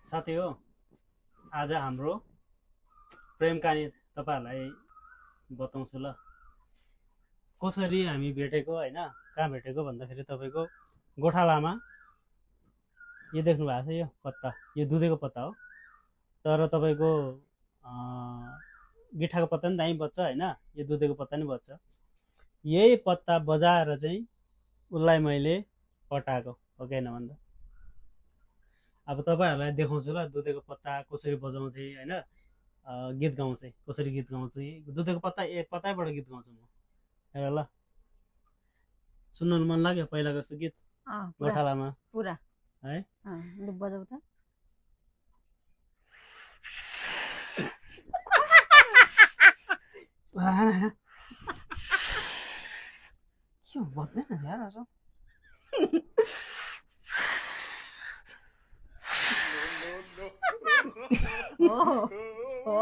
साथी हो आज हाम्रो प्रेम कहानी तपाईहरुलाई बताउँछु ल कसरी हामी भेटेको हैन कहाँ भेटेको भन्दाखेरि तपाईको गोठालामा यो देख्नु भएको छ यो पत्ता यो दुधेको पत्ता हो तर तपाईको गिठाको पत्ता नि दामी बच्छ हैन यो दुधेको पत्ता नि बच्छ यही पत्ता बजाएर चाहिँ उसलाई मैले पटाएको हो कि हैन भन्दा अब तपाईहरुलाई देखाउँछु ल दुधेको पत्ता कसरी बजाउँथे हैन गीत गाउँथे कसरी गीत गाउँथे दुधेको पत्ता एक पत्ताबाट गीत गाउँछु म हेर ल सुन्नु मन लाग्यो पहिलाको जस्तो गीत गोठालामा पुरा है लु बजाऊ त के बज्दैन यार असो हो